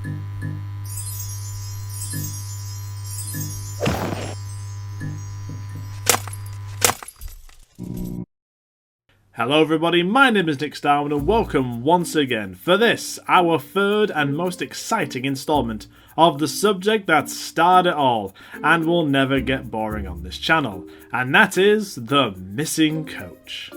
Hello everybody, my name is Nick Starwind and welcome once again for this, our third and most exciting installment of the subject that starred it all and will never get boring on this channel, and that is the missing coach.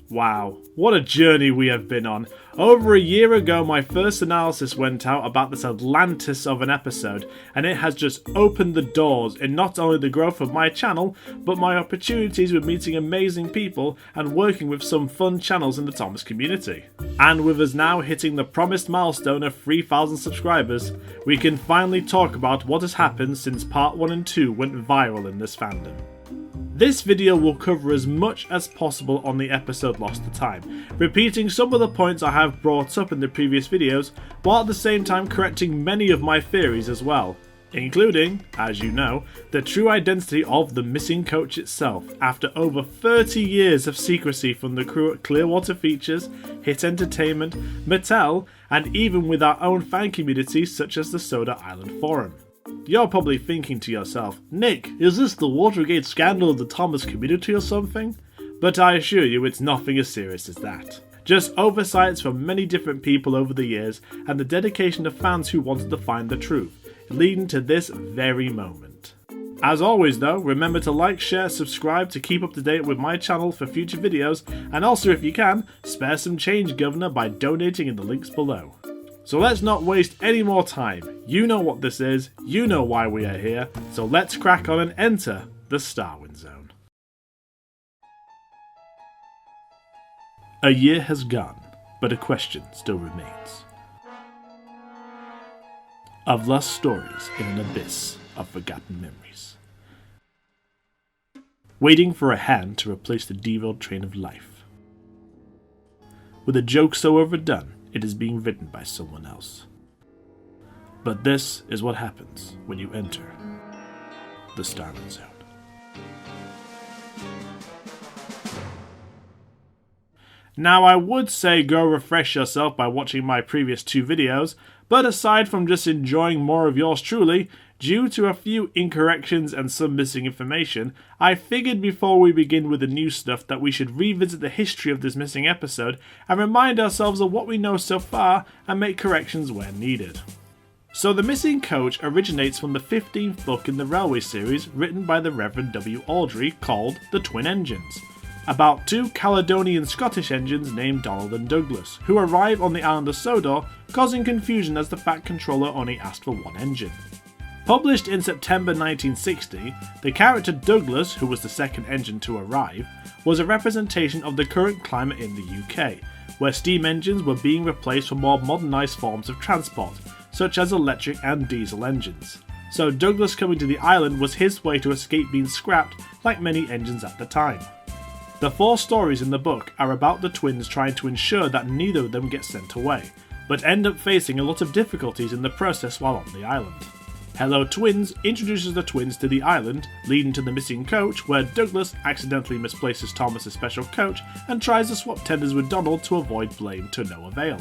Wow, what a journey we have been on. Over a year ago, my first analysis went out about this Atlantis of an episode, and it has just opened the doors in not only the growth of my channel, but my opportunities with meeting amazing people and working with some fun channels in the Thomas community. And with us now hitting the promised milestone of 3,000 subscribers, we can finally talk about what has happened since part 1 and 2 went viral in this fandom. This video will cover as much as possible on the episode Lost to Time, repeating some of the points I have brought up in the previous videos, while at the same time correcting many of my theories as well, including, as you know, the true identity of the missing coach itself after over 30 years of secrecy from the crew at Clearwater Features, Hit Entertainment, Mattel, and even with our own fan communities such as the Soda Island Forum. You're probably thinking to yourself, Nick, is this the Watergate scandal of the Thomas community or something? But I assure you it's nothing as serious as that. Just oversights from many different people over the years and the dedication of fans who wanted to find the truth, leading to this very moment. As always though, remember to like, share, subscribe to keep up to date with my channel for future videos, and also if you can, spare some change governor by donating in the links below. So let's not waste any more time. You know what this is, you know why we are here, so let's crack on and enter the Starwind Zone. A year has gone, but a question still remains. Of lost stories in an abyss of forgotten memories. Waiting for a hand to replace the derailed train of life. With a joke so overdone, it is being written by someone else. But this is what happens when you enter the Starwind Zone. Now I would say go refresh yourself by watching my previous 2 videos, but aside from just enjoying more of yours truly, due to a few incorrections and some missing information, I figured before we begin with the new stuff that we should revisit the history of this missing episode and remind ourselves of what we know so far and make corrections where needed. So the missing coach originates from the 15th book in the Railway series written by the Reverend W. Awdry called The Twin Engines, about 2 Caledonian Scottish engines named Donald and Douglas, who arrive on the island of Sodor, causing confusion as the Fat Controller only asked for 1 engine. Published in September 1960, the character Douglas, who was the second engine to arrive, was a representation of the current climate in the UK, where steam engines were being replaced for more modernised forms of transport, such as electric and diesel engines. So Douglas coming to the island was his way to escape being scrapped like many engines at the time. The 4 stories in the book are about the twins trying to ensure that neither of them get sent away, but end up facing a lot of difficulties in the process while on the island. Hello Twins introduces the twins to the island, leading to the missing coach, where Douglas accidentally misplaces Thomas' special coach and tries to swap tenders with Donald to avoid blame to no avail.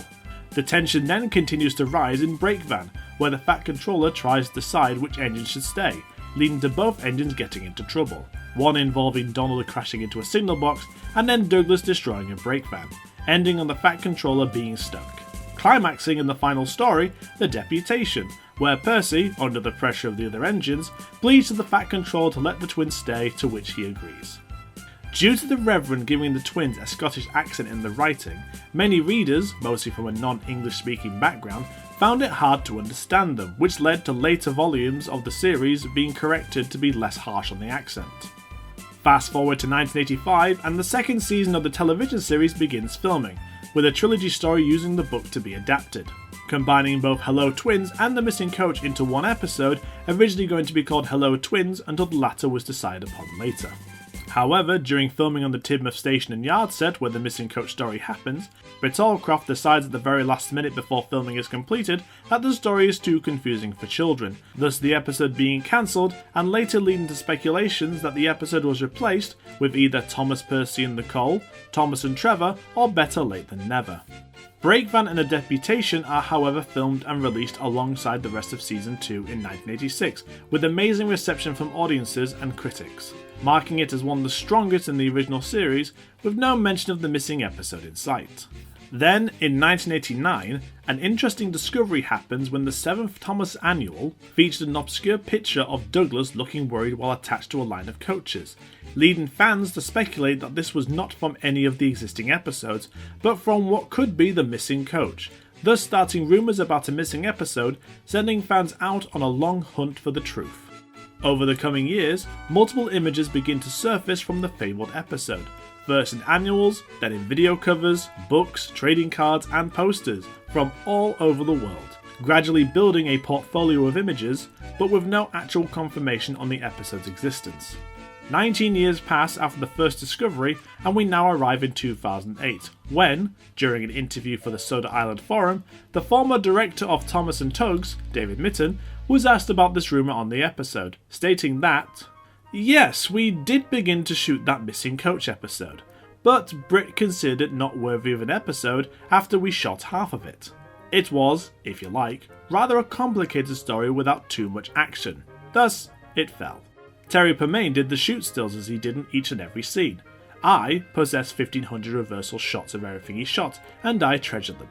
The tension then continues to rise in Breakvan, where the Fat Controller tries to decide which engine should stay, leading to both engines getting into trouble, one involving Donald crashing into a signal box and then Douglas destroying a brake van, ending on the Fat Controller being stuck. Climaxing in the final story, The Deputation, where Percy, under the pressure of the other engines, pleads to the Fat Controller to let the twins stay, to which he agrees. Due to the Reverend giving the twins a Scottish accent in the writing, many readers, mostly from a non-English speaking background, found it hard to understand them, which led to later volumes of the series being corrected to be less harsh on the accent. Fast forward to 1985 and the second season of the television series begins filming, with a trilogy story using the book to be adapted, combining both Hello Twins and the missing coach into one episode, originally going to be called Hello Twins until the latter was decided upon later. However, during filming on the Tidmouth Station and Yard set where the missing coach story happens, Battlecroft decides at the very last minute before filming is completed that the story is too confusing for children, thus the episode being cancelled and later leading to speculations that the episode was replaced with either Thomas, Percy and Nicole, Thomas and Trevor, or Better Late Than Never. Breakvan and A Deputation are however filmed and released alongside the rest of Season 2 in 1986, with amazing reception from audiences and critics, marking it as one of the strongest in the original series, with no mention of the missing episode in sight. Then, in 1989, an interesting discovery happens when the 7th Thomas Annual featured an obscure picture of Douglas looking worried while attached to a line of coaches, leading fans to speculate that this was not from any of the existing episodes, but from what could be the missing coach, thus starting rumours about a missing episode, sending fans out on a long hunt for the truth. Over the coming years, multiple images begin to surface from the fabled episode, first in annuals, then in video covers, books, trading cards and posters from all over the world, gradually building a portfolio of images, but with no actual confirmation on the episode's existence. 19 years pass after the first discovery and we now arrive in 2008, when, during an interview for the Soda Island Forum, the former director of Thomas and Tugs, David Mitten, was asked about this rumour on the episode, stating that, "Yes, we did begin to shoot that missing coach episode, but Britt considered it not worthy of an episode after we shot half of it. It was, if you like, rather a complicated story without too much action, thus it fell. Terry Permain did the shoot stills as he did in each and every scene. I possess 1500 reversal shots of everything he shot, and I treasured them."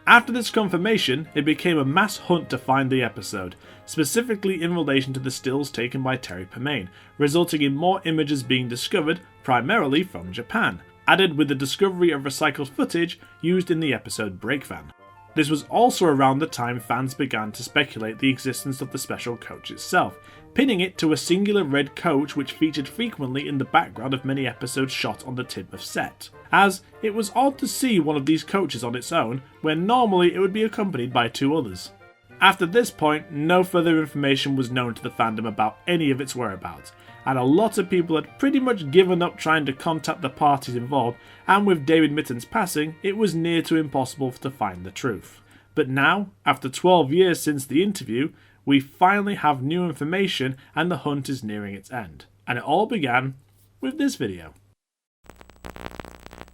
After this confirmation, it became a mass hunt to find the episode, specifically in relation to the stills taken by Terry Permain, resulting in more images being discovered, primarily from Japan, added with the discovery of recycled footage used in the episode Breakvan. This was also around the time fans began to speculate the existence of the special coach itself, pinning it to a singular red coach which featured frequently in the background of many episodes shot on the Tidmouth set, as it was odd to see one of these coaches on its own when normally it would be accompanied by two others. After this point, no further information was known to the fandom about any of its whereabouts, and a lot of people had pretty much given up trying to contact the parties involved, and with David Mitten's passing, it was near to impossible to find the truth. But now, after 12 years since the interview, we finally have new information and the hunt is nearing its end. And it all began with this video.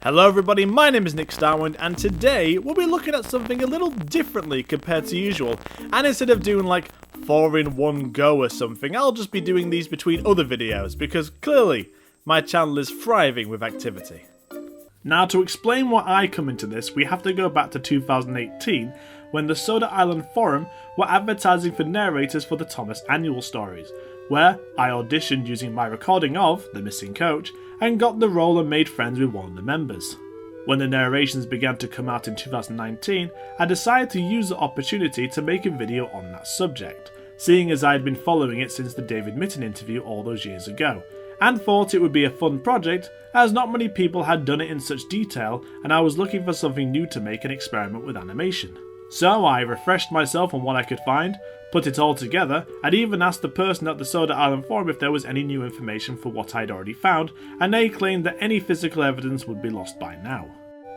Hello everybody, my name is Nick Starwind, and today we'll be looking at something a little differently compared to usual. And instead of doing like 4 in one go or something, I'll just be doing these between other videos, because clearly my channel is thriving with activity. Now, to explain why I come into this, we have to go back to 2018, when the Soda Island Forum were advertising for narrators for the Thomas Annual stories, where I auditioned using my recording of The Missing Coach, and got the role and made friends with one of the members. When the narrations began to come out in 2019, I decided to use the opportunity to make a video on that subject, seeing as I had been following it since the David Mitten interview all those years ago, and thought it would be a fun project as not many people had done it in such detail and I was looking for something new to make an experiment with animation. So I refreshed myself on what I could find, put it all together, and even asked the person at the Soda Island Forum if there was any new information for what I'd already found, and they claimed that any physical evidence would be lost by now.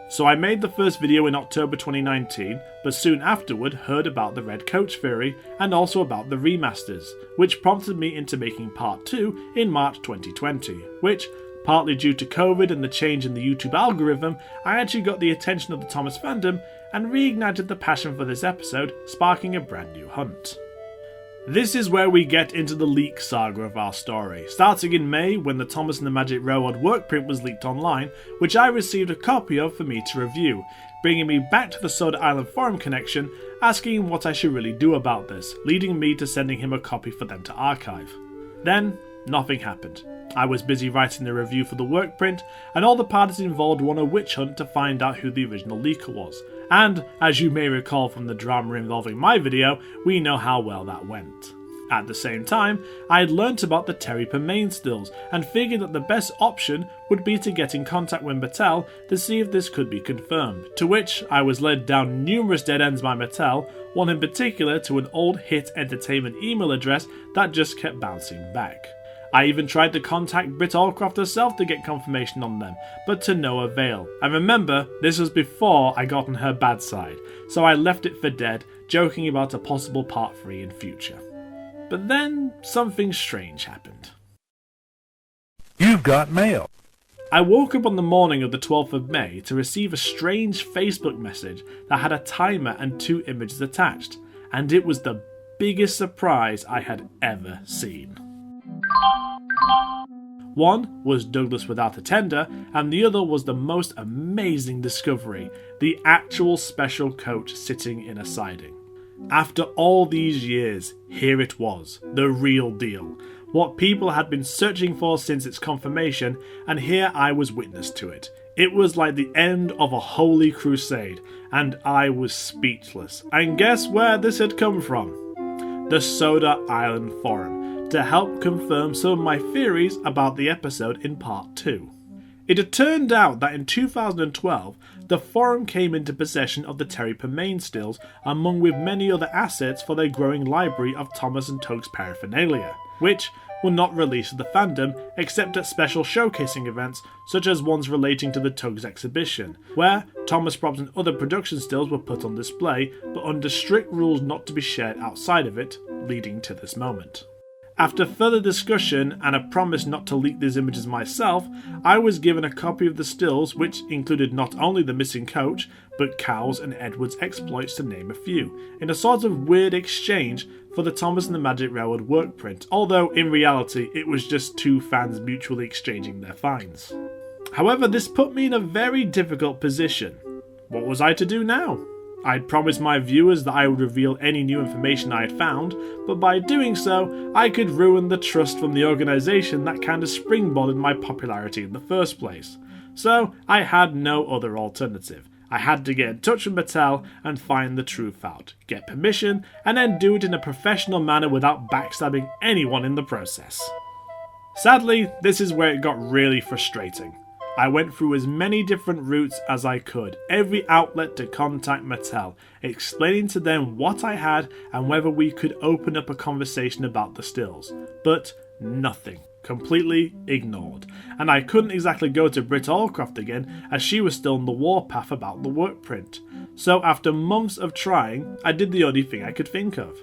So I made the first video in October 2019, but soon afterward heard about the Red Coach theory and also about the remasters, which prompted me into making part 2 in March 2020, which, partly due to COVID and the change in the YouTube algorithm, I actually got the attention of the Thomas fandom and reignited the passion for this episode, sparking a brand new hunt. This is where we get into the leak saga of our story, starting in May when the Thomas and the Magic Railroad workprint was leaked online, which I received a copy of for me to review, bringing me back to the Soda Island Forum connection, asking what I should really do about this, leading me to sending him a copy for them to archive. Then, nothing happened. I was busy writing the review for the workprint, and all the parties involved were on a witch hunt to find out who the original leaker was. And, as you may recall from the drama involving my video, we know how well that went. At the same time, I had learnt about the Terry Permain stills, and figured that the best option would be to get in contact with Mattel to see if this could be confirmed, to which I was led down numerous dead ends by Mattel, one in particular to an old Hit Entertainment email address that just kept bouncing back. I even tried to contact Britt Allcroft herself to get confirmation on them, but to no avail. And remember, this was before I got on her bad side, so I left it for dead, joking about a possible part 3 in future. But then, something strange happened. You've got mail. I woke up on the morning of the 12th of May to receive a strange Facebook message that had a timer and 2 images attached, and it was the biggest surprise I had ever seen. One was Douglas without a tender, and the other was the most amazing discovery, the actual special coach sitting in a siding. After all these years, here it was, the real deal. What people had been searching for since its confirmation, and here I was witness to it. It was like the end of a holy crusade, and I was speechless. And guess where this had come from? The Soda Island Forum, to help confirm some of my theories about the episode in part 2. It had turned out that in 2012, the forum came into possession of the Terry Permain stills, along with many other assets for their growing library of Thomas and Tug's paraphernalia, which were not released to the fandom except at special showcasing events such as ones relating to the Tugs exhibition, where Thomas props and other production stills were put on display, but under strict rules not to be shared outside of it, leading to this moment. After further discussion and a promise not to leak these images myself, I was given a copy of the stills, which included not only the missing coach, but Cal's and Edward's exploits to name a few, in a sort of weird exchange for the Thomas and the Magic Railroad work print, although in reality it was just 2 fans mutually exchanging their finds. However, this put me in a very difficult position. What was I to do now? I'd promised my viewers that I would reveal any new information I had found, but by doing so, I could ruin the trust from the organisation that kind of springboarded my popularity in the first place. So I had no other alternative. I had to get in touch with Mattel and find the truth out, get permission, and then do it in a professional manner without backstabbing anyone in the process. Sadly, this is where it got really frustrating. I went through as many different routes as I could, every outlet to contact Mattel, explaining to them what I had and whether we could open up a conversation about the stills. But nothing. Completely ignored. And I couldn't exactly go to Britt Allcroft again, as she was still on the warpath about the work print. So after months of trying, I did the only thing I could think of.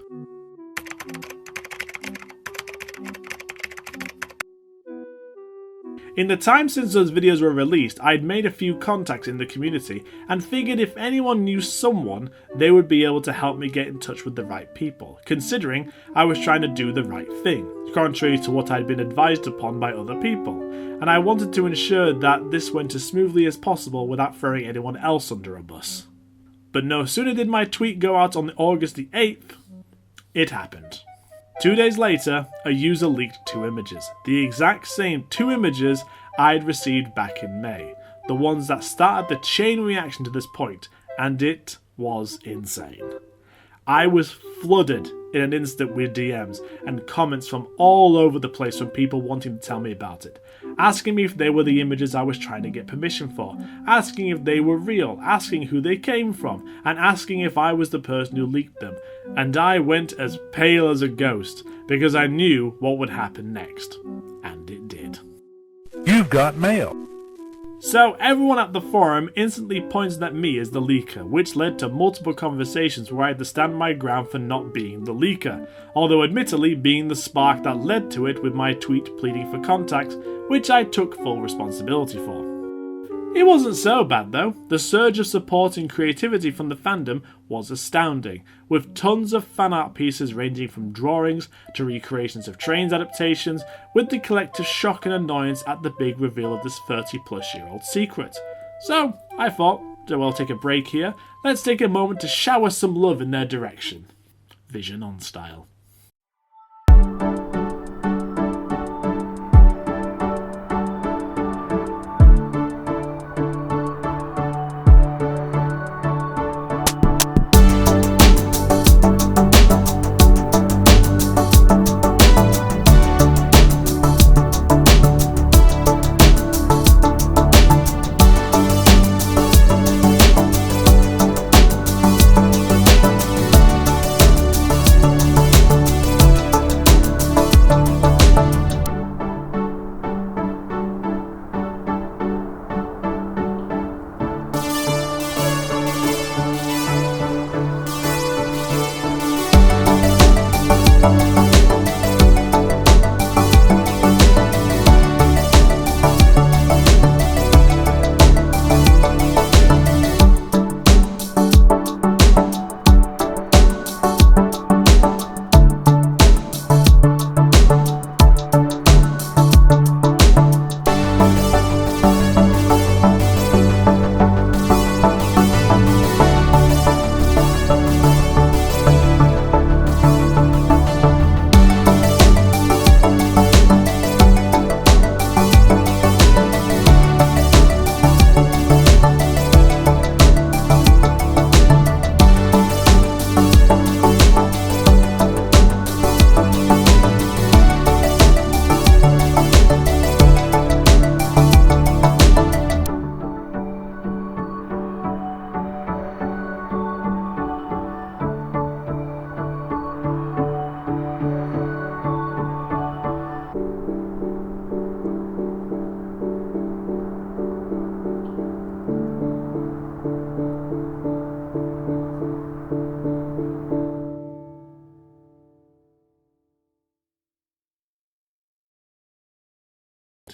In the time since those videos were released, I'd made a few contacts in the community and figured if anyone knew someone, they would be able to help me get in touch with the right people, considering I was trying to do the right thing, contrary to what I'd been advised upon by other people, and I wanted to ensure that this went as smoothly as possible without throwing anyone else under a bus. But no sooner did my tweet go out on August the 8th, it happened. 2 days later, a user leaked 2 images, the exact same 2 images I'd received back in May, the ones that started the chain reaction to this point, and it was insane. I was flooded in an instant with DMs and comments from all over the place from people wanting to tell me about it, asking me if they were the images I was trying to get permission for, asking if they were real, asking who they came from, and asking if I was the person who leaked them, and I went as pale as a ghost because I knew what would happen next, and it did. You've got mail. So everyone at the forum instantly pointed at me as the leaker, which led to multiple conversations where I had to stand my ground for not being the leaker, although admittedly being the spark that led to it with my tweet pleading for contacts, which I took full responsibility for. It wasn't so bad though. The surge of support and creativity from the fandom was astounding, with tons of fan art pieces ranging from drawings to recreations of Trains adaptations, with the collective shock and annoyance at the big reveal of this 30-plus-year-old secret. So I thought, well, take a break here, let's take a moment to shower some love in their direction. Vision on style.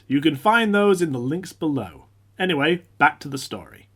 You can find those in the links below. Anyway, back to the story.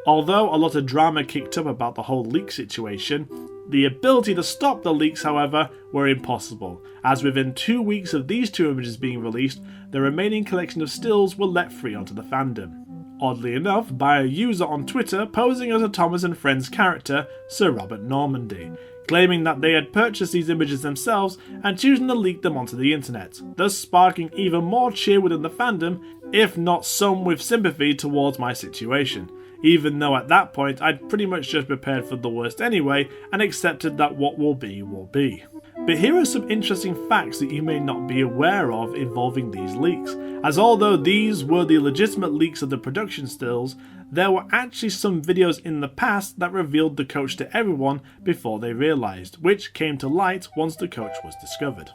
Although a lot of drama kicked up about the whole leak situation, the ability to stop the leaks, however, were impossible, as within 2 weeks of these 2 images being released, the remaining collection of stills were let free onto the fandom. Oddly enough, by a user on Twitter posing as a Thomas and Friends character, Sir Robert Normandy, claiming that they had purchased these images themselves and choosing to leak them onto the internet, thus sparking even more cheer within the fandom, if not some with sympathy towards my situation, even though at that point I'd pretty much just prepared for the worst anyway and accepted that what will be will be. But here are some interesting facts that you may not be aware of involving these leaks, as although these were the legitimate leaks of the production stills, there were actually some videos in the past that revealed the coach to everyone before they realised, which came to light once the coach was discovered.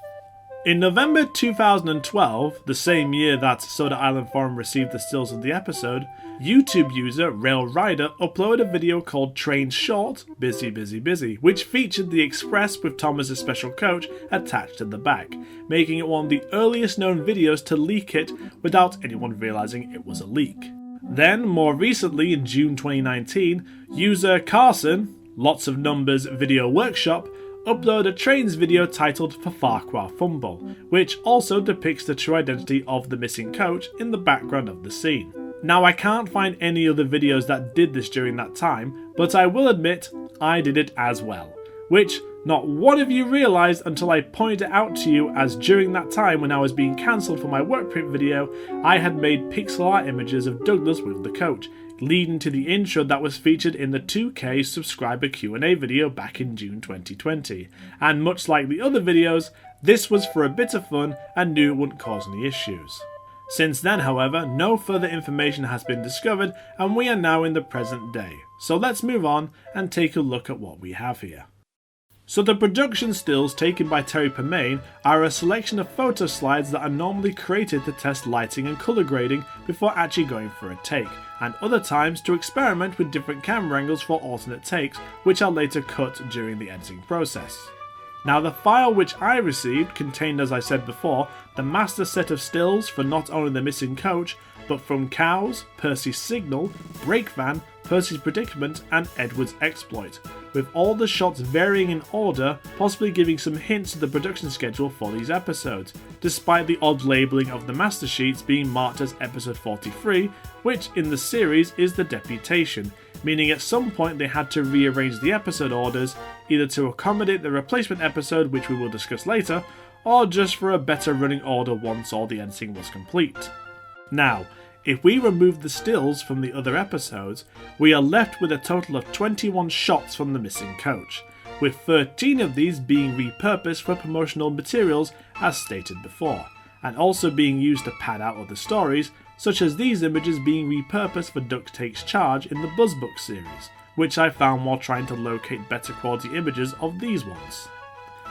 In November 2012, the same year that Soda Island Forum received the stills of the episode, YouTube user Rail Rider uploaded a video called Train Short, Busy Busy Busy, which featured the Express with Thomas' special coach attached to the back, making it one of the earliest known videos to leak it without anyone realising it was a leak. Then, more recently in June 2019, user Carson, Lots of Numbers Video Workshop, upload a trains video titled Ffarquhar Fumble, which also depicts the true identity of the missing coach in the background of the scene. Now I can't find any other videos that did this during that time, but I will admit I did it as well, which not one of you realised until I pointed it out to you, as during that time when I was being cancelled for my work print video, I had made pixel art images of Douglas with the coach, leading to the intro that was featured in the 2K subscriber Q&A video back in June 2020. And much like the other videos, this was for a bit of fun and knew it wouldn't cause any issues. Since then, however, no further information has been discovered and we are now in the present day. So let's move on and take a look at what we have here. So the production stills taken by Terry Permain are a selection of photo slides that are normally created to test lighting and colour grading before actually going for a take, and other times to experiment with different camera angles for alternate takes, which are later cut during the editing process. Now the file which I received contained, as I said before, the master set of stills for not only the missing coach, but from Cows, Percy's Signal, Brake Van, Percy's Predicament and Edward's Exploit, with all the shots varying in order, possibly giving some hints of the production schedule for these episodes, despite the odd labelling of the master sheets being marked as episode 43, which in the series is the Deputation, meaning at some point they had to rearrange the episode orders, either to accommodate the replacement episode, which we will discuss later, or just for a better running order once all the editing was complete. Now, if we remove the stills from the other episodes, we are left with a total of 21 shots from the missing coach, with 13 of these being repurposed for promotional materials as stated before, and also being used to pad out other stories, such as these images being repurposed for Duck Takes Charge in the BuzzBook series, which I found while trying to locate better quality images of these ones.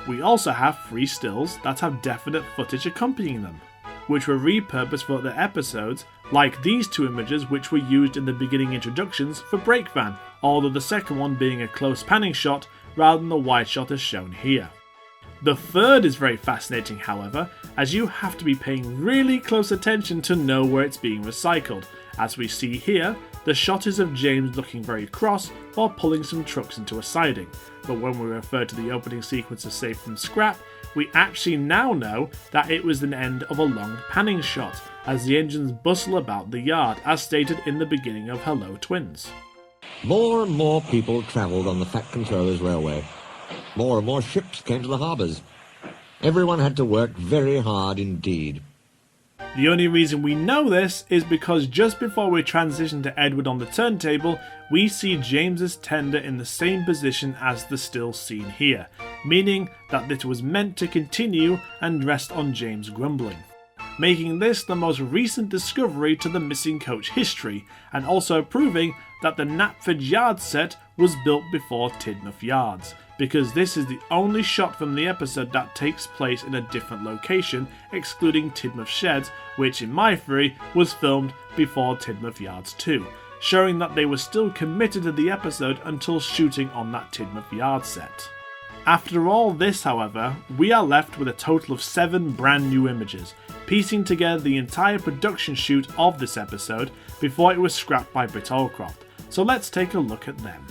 We also have 3 stills that have definite footage accompanying them, which were repurposed for other episodes, like these 2 images which were used in the beginning introductions for Brake Van, although the second one being a close panning shot rather than the wide shot as shown here. The third is very fascinating, however, as you have to be paying really close attention to know where it's being recycled. As we see here, the shot is of James looking very cross while pulling some trucks into a siding, but when we refer to the opening sequence of Saved from Scrap, we actually now know that it was an end of a long panning shot, as the engines bustle about the yard, as stated in the beginning of Hello Twins. More and more people travelled on the Fat Controllers Railway. More and more ships came to the harbours. Everyone had to work very hard indeed. The only reason we know this is because just before we transition to Edward on the turntable, we see James's tender in the same position as the still seen here, meaning that this was meant to continue and rest on James grumbling, making this the most recent discovery to the missing coach history, and also proving that the Knapford Yard set was built before Tidmouth Yards, because this is the only shot from the episode that takes place in a different location, excluding Tidmouth Sheds, which in my theory was filmed before Tidmouth Yards 2, showing that they were still committed to the episode until shooting on that Tidmouth Yard set. After all this, however, we are left with a total of 7 brand new images, piecing together the entire production shoot of this episode before it was scrapped by Britt Allcroft, so let's take a look at them.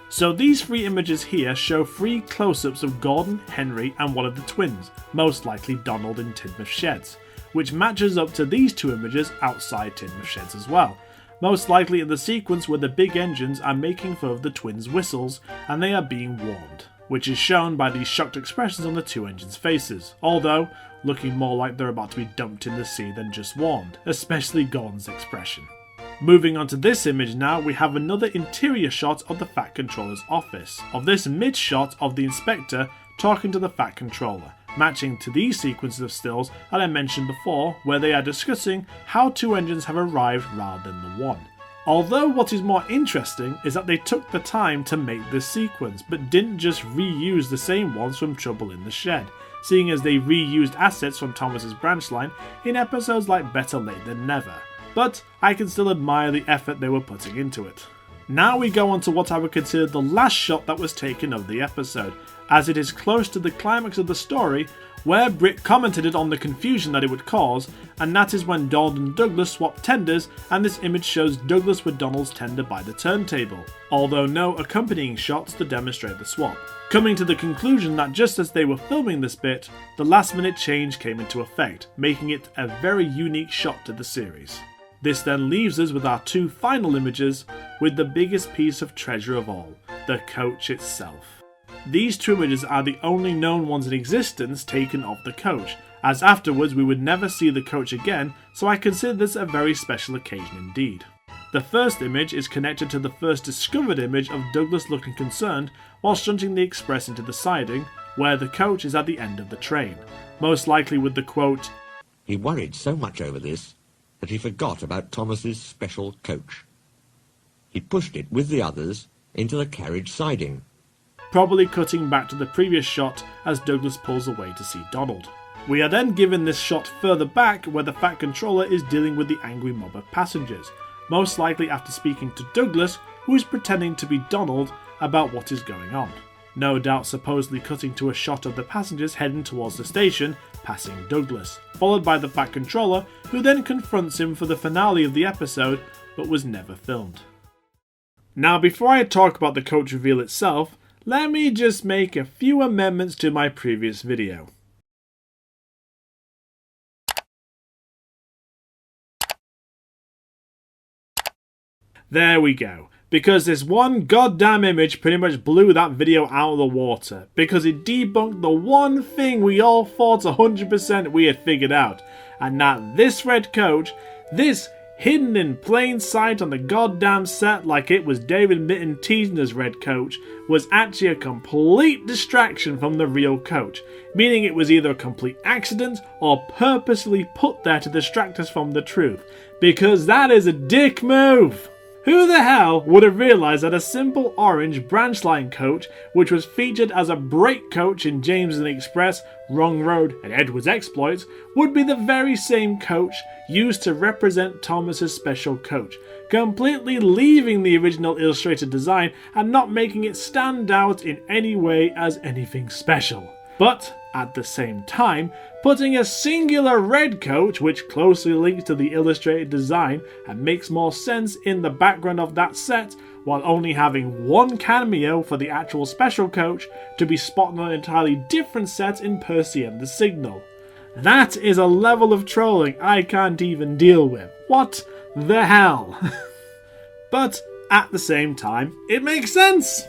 So these 3 images here show 3 close-ups of Gordon, Henry and one of the twins, most likely Donald in Tidmouth Sheds, which matches up to these 2 images outside Tidmouth Sheds as well, most likely in the sequence where the big engines are making fun of the twins' whistles and they are being warned, which is shown by these shocked expressions on the 2 engines' faces, although looking more like they're about to be dumped in the sea than just warned, especially Gordon's expression. Moving on to this image now, we have another interior shot of the Fat Controller's office, of this mid-shot of the inspector talking to the Fat Controller, matching to these sequences of stills that I mentioned before where they are discussing how 2 engines have arrived rather than the one. Although what is more interesting is that they took the time to make this sequence, but didn't just reuse the same ones from Trouble in the Shed, seeing as they reused assets from Thomas's branch line in episodes like Better Late Than Never. But I can still admire the effort they were putting into it. Now we go on to what I would consider the last shot that was taken of the episode, as it is close to the climax of the story where Britt commented on the confusion that it would cause, and that is when Donald and Douglas swap tenders, and this image shows Douglas with Donald's tender by the turntable, although no accompanying shots to demonstrate the swap. Coming to the conclusion that just as they were filming this bit, the last minute change came into effect, making it a very unique shot to the series. This then leaves us with our 2 final images, with the biggest piece of treasure of all, the coach itself. These 2 images are the only known ones in existence taken of the coach, as afterwards we would never see the coach again, so I consider this a very special occasion indeed. The first image is connected to the first discovered image of Douglas looking concerned while shunting the express into the siding, where the coach is at the end of the train, most likely with the quote, He worried so much over this that he forgot about Thomas's special coach. He pushed it with the others into the carriage siding. Probably cutting back to the previous shot as Douglas pulls away to see Donald. We are then given this shot further back where the Fat Controller is dealing with the angry mob of passengers, most likely after speaking to Douglas, who is pretending to be Donald, about what is going on. No doubt supposedly cutting to a shot of the passengers heading towards the station, passing Douglas, followed by the Fat Controller, who then confronts him for the finale of the episode, but was never filmed. Now before I talk about the coach reveal itself, let me just make a few amendments to my previous video. There we go. Because this one goddamn image pretty much blew that video out of the water, because it debunked the one thing we all thought 100% we had figured out, and that this red coach, this hidden in plain sight on the goddamn set like it was David Mitton teasing as red coach, was actually a complete distraction from the real coach, meaning it was either a complete accident or purposely put there to distract us from the truth, because that is a dick move! Who the hell would have realised that a simple orange branch line coach, which was featured as a brake coach in James and the Express, Wrong Road and Edward's Exploits, would be the very same coach used to represent Thomas's special coach, completely leaving the original illustrated design and not making it stand out in any way as anything special. But at the same time, putting a singular red coach, which closely links to the illustrated design and makes more sense in the background of that set, while only having one cameo for the actual special coach to be spotted on an entirely different set in Percy and the Signal. That is a level of trolling I can't even deal with. What the hell? But at the same time, it makes sense!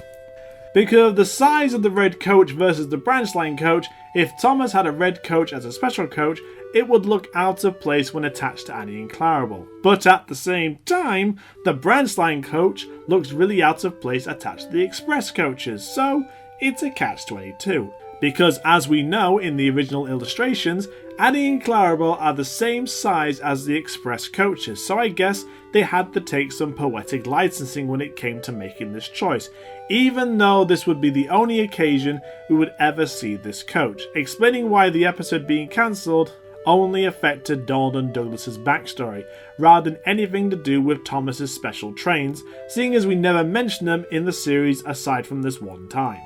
Because of the size of the red coach versus the branch line coach, if Thomas had a red coach as a special coach, it would look out of place when attached to Annie and Clarabelle. But at the same time, the branch line coach looks really out of place attached to the express coaches, so it's a catch-22. Because as we know in the original illustrations, Annie and Clarabelle are the same size as the express coaches, so I guess they had to take some poetic licensing when it came to making this choice, even though this would be the only occasion we would ever see this coach, explaining why the episode being cancelled only affected Donald and Douglas's backstory, rather than anything to do with Thomas's special trains, seeing as we never mention them in the series aside from this one time.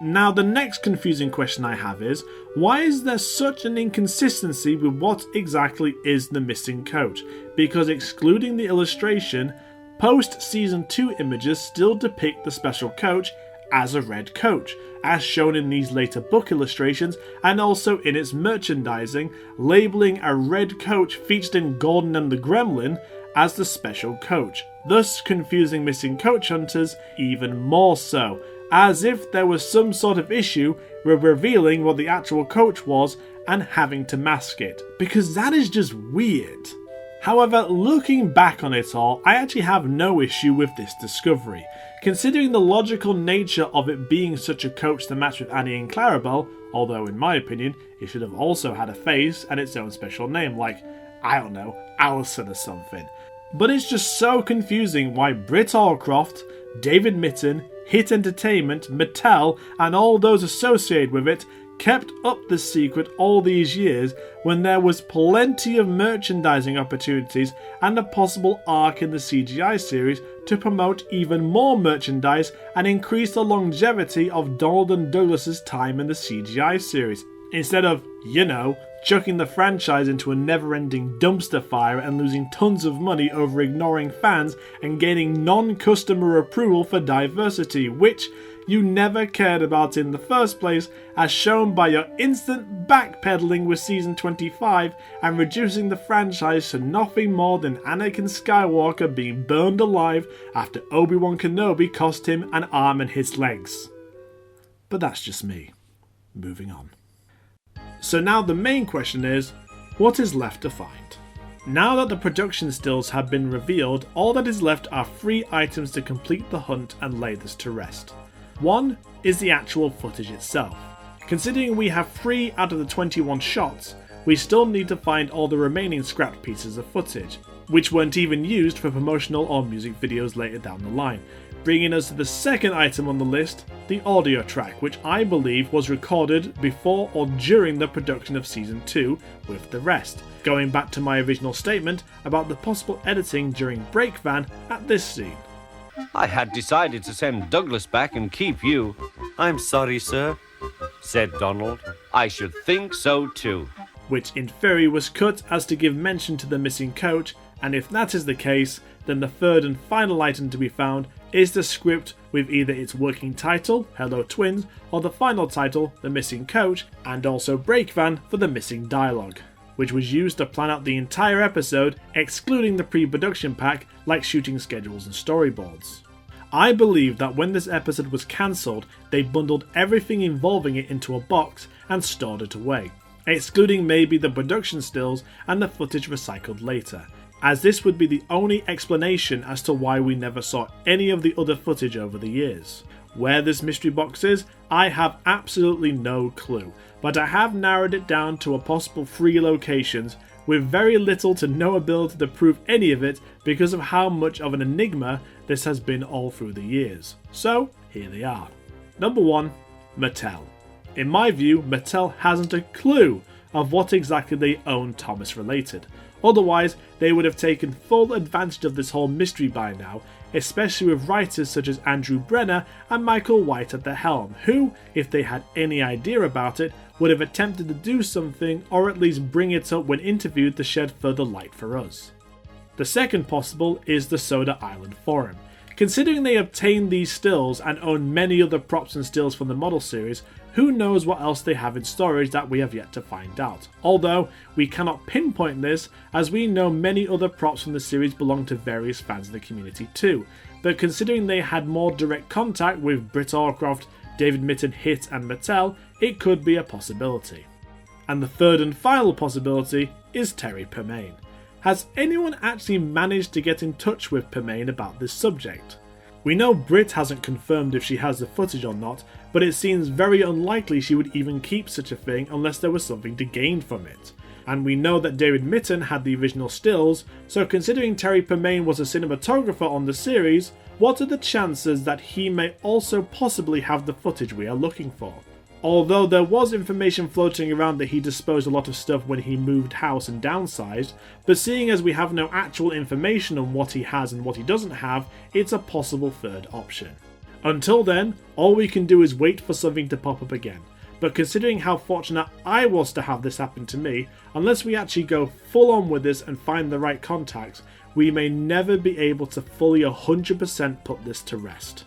Now the next confusing question I have is, why is there such an inconsistency with what exactly is the missing coach? Because excluding the illustration, post-season 2 images still depict the special coach as a red coach, as shown in these later book illustrations and also in its merchandising, labelling a red coach featured in Gordon and the Gremlin as the special coach, thus confusing missing coach hunters even more so, as if there was some sort of issue with revealing what the actual coach was and having to mask it, because that is just weird. However, looking back on it all, I actually have no issue with this discovery, considering the logical nature of it being such a coach to match with Annie and Clarabelle, although in my opinion it should have also had a face and its own special name like, I don't know, Allison or something. But it's just so confusing why Britt Allcroft, David Mitten, Hit Entertainment, Mattel and all those associated with it kept up the secret all these years when there was plenty of merchandising opportunities and a possible arc in the CGI series to promote even more merchandise and increase the longevity of Donald and Douglas's time in the CGI series, instead of, chucking the franchise into a never-ending dumpster fire and losing tons of money over ignoring fans and gaining non-customer approval for diversity, which you never cared about in the first place, as shown by your instant backpedaling with Season 25 and reducing the franchise to nothing more than Anakin Skywalker being burned alive after Obi-Wan Kenobi cost him an arm and his legs. But that's just me. Moving on. So now the main question is, what is left to find? Now that the production stills have been revealed, all that is left are 3 items to complete the hunt and lay this to rest. One is the actual footage itself. Considering we have 3 out of the 21 shots, we still need to find all the remaining scrapped pieces of footage, which weren't even used for promotional or music videos later down the line, bringing us to the second item on the list, the audio track, which I believe was recorded before or during the production of Season 2 with the rest, going back to my original statement about the possible editing during Break Van at this scene. I had decided to send Douglas back and keep you. I'm sorry, sir, said Donald. I should think so too. Which in theory was cut as to give mention to the missing coach, and if that is the case, then the third and final item to be found is the script with either its working title, Hello Twins, or the final title, The Missing Coach, and also Break Van for the missing dialogue, which was used to plan out the entire episode, excluding the pre-production pack like shooting schedules and storyboards. I believe that when this episode was cancelled, they bundled everything involving it into a box and stored it away, excluding maybe the production stills and the footage recycled later, as this would be the only explanation as to why we never saw any of the other footage over the years. Where this mystery box is, I have absolutely no clue, but I have narrowed it down to a possible 3 locations, with very little to no ability to prove any of it because of how much of an enigma this has been all through the years. So, here they are. Number 1, Mattel. In my view, Mattel hasn't a clue of what exactly they own Thomas related. Otherwise, they would have taken full advantage of this whole mystery by now, especially with writers such as Andrew Brenner and Michael White at the helm, who, if they had any idea about it, would have attempted to do something or at least bring it up when interviewed to shed further light for us. The second possible is the Soda Island Forum. Considering they obtained these stills and own many other props and stills from the model series, who knows what else they have in storage that we have yet to find out. Although, we cannot pinpoint this, as we know many other props from the series belong to various fans of the community too, but considering they had more direct contact with Britt Allcroft, David Mitten, Hit and Mattel, it could be a possibility. And the third and final possibility is Terry Permain. Has anyone actually managed to get in touch with Permain about this subject? We know Britt hasn't confirmed if she has the footage or not, but it seems very unlikely she would even keep such a thing unless there was something to gain from it. And we know that David Mitten had the original stills, so considering Terry Permain was a cinematographer on the series, what are the chances that he may also possibly have the footage we are looking for? Although there was information floating around that he disposed a lot of stuff when he moved house and downsized, but seeing as we have no actual information on what he has and what he doesn't have, it's a possible third option. Until then, all we can do is wait for something to pop up again. But considering how fortunate I was to have this happen to me, unless we actually go full on with this and find the right contacts, we may never be able to fully 100% put this to rest.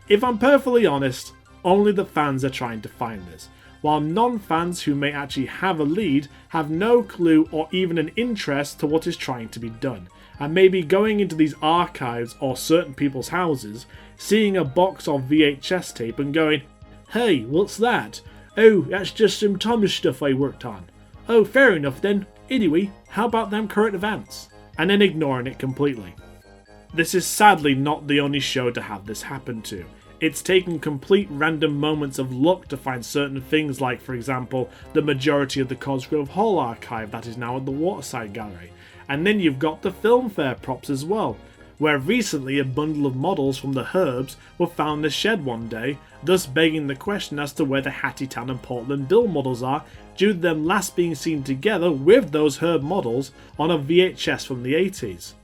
If I'm perfectly honest, only the fans are trying to find this, while non-fans who may actually have a lead have no clue or even an interest to what is trying to be done, and maybe going into these archives or certain people's houses, seeing a box of VHS tape and going, "Hey, what's that? Oh, that's just some Thomas stuff I worked on. Oh, fair enough then. Anyway, how about them current events?" And then ignoring it completely. This is sadly not the only show to have this happen to. It's taken complete random moments of luck to find certain things, like for example the majority of the Cosgrove Hall archive that is now at the Waterside Gallery. And then you've got the Filmfare props as well, where recently a bundle of models from the Herbs were found in the shed one day, thus begging the question as to where the Hattietown and Portland Bill models are, due to them last being seen together with those Herb models on a VHS from the 80s.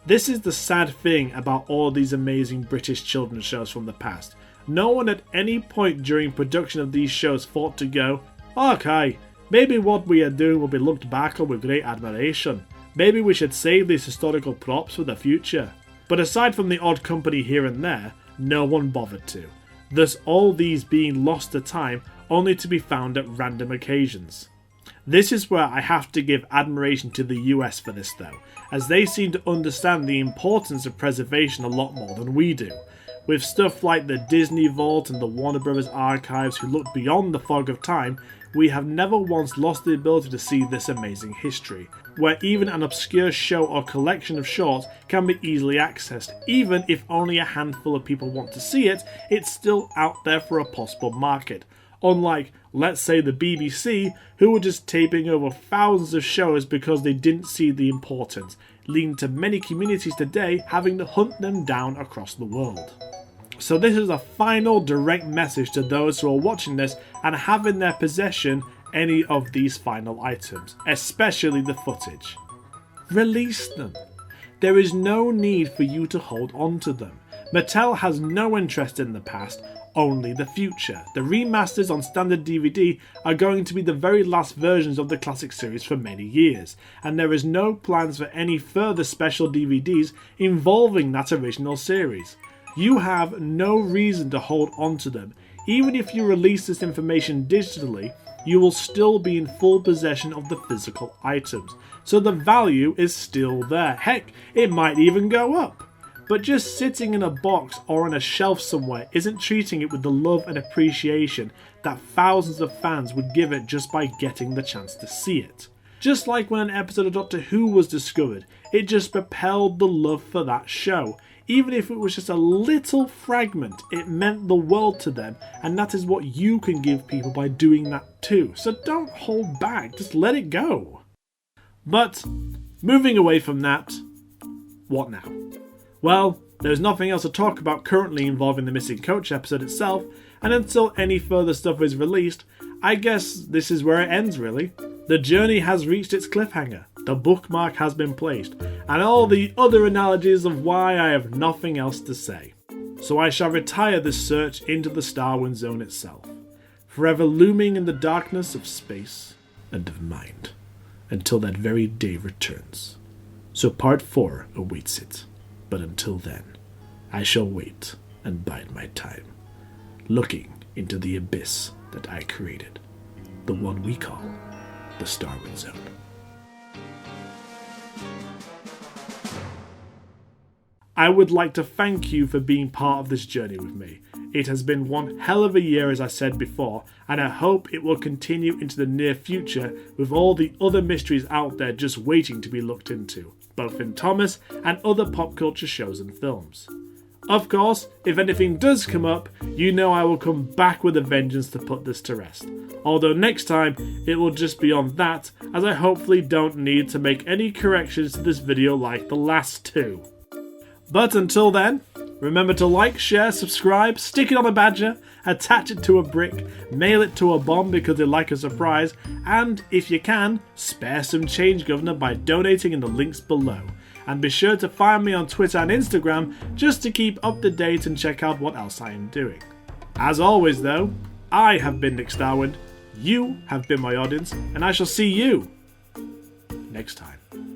This is the sad thing about all these amazing British children's shows from the past. No one at any point during production of these shows thought to go, "Okay, maybe what we are doing will be looked back on with great admiration. Maybe we should save these historical props for the future." But aside from the odd company here and there, no one bothered to. Thus all these being lost to time, only to be found at random occasions. This is where I have to give admiration to the US for this though, as they seem to understand the importance of preservation a lot more than we do. With stuff like the Disney Vault and the Warner Bros. Archives who look beyond the fog of time, we have never once lost the ability to see this amazing history, where even an obscure show or collection of shorts can be easily accessed. Even if only a handful of people want to see it, it's still out there for a possible market. Unlike, let's say, the BBC, who were just taping over thousands of shows because they didn't see the importance, leading to many communities today having to hunt them down across the world. So this is a final direct message to those who are watching this and have in their possession any of these final items, especially the footage. Release them. There is no need for you to hold on to them. Mattel has no interest in the past, only the future. The remasters on standard DVD are going to be the very last versions of the classic series for many years, and there is no plans for any further special DVDs involving that original series. You have no reason to hold on to them. Even if you release this information digitally, you will still be in full possession of the physical items, so the value is still there. Heck, it might even go up. But just sitting in a box or on a shelf somewhere isn't treating it with the love and appreciation that thousands of fans would give it just by getting the chance to see it. Just like when an episode of Doctor Who was discovered, it just propelled the love for that show. Even if it was just a little fragment, it meant the world to them, and that is what you can give people by doing that too. So don't hold back, just let it go. But, moving away from that, what now? Well, there's nothing else to talk about currently involving the Missing Coach episode itself, and until any further stuff is released, I guess this is where it ends really. The journey has reached its cliffhanger, the bookmark has been placed, and all the other analogies of why I have nothing else to say. So I shall retire this search into the Starwind Zone itself, forever looming in the darkness of space and of mind, until that very day returns. So part 4 awaits it. But until then, I shall wait and bide my time, looking into the abyss that I created, the one we call the Starwind Zone. I would like to thank you for being part of this journey with me. It has been one hell of a year, as I said before, and I hope it will continue into the near future with all the other mysteries out there just waiting to be looked into, both in Thomas and other pop culture shows and films. Of course, if anything does come up, you know I will come back with a vengeance to put this to rest. Although next time, it will just be on that, as I hopefully don't need to make any corrections to this video like the last two. But until then, remember to like, share, subscribe, stick it on a badger, attach it to a brick, mail it to a bomb because they like a surprise, and if you can, spare some change, governor, by donating in the links below. and be sure to find me on Twitter and Instagram just to keep up to date and check out what else I am doing. As always though, I have been Nick Starwind, you have been my audience, and I shall see you next time.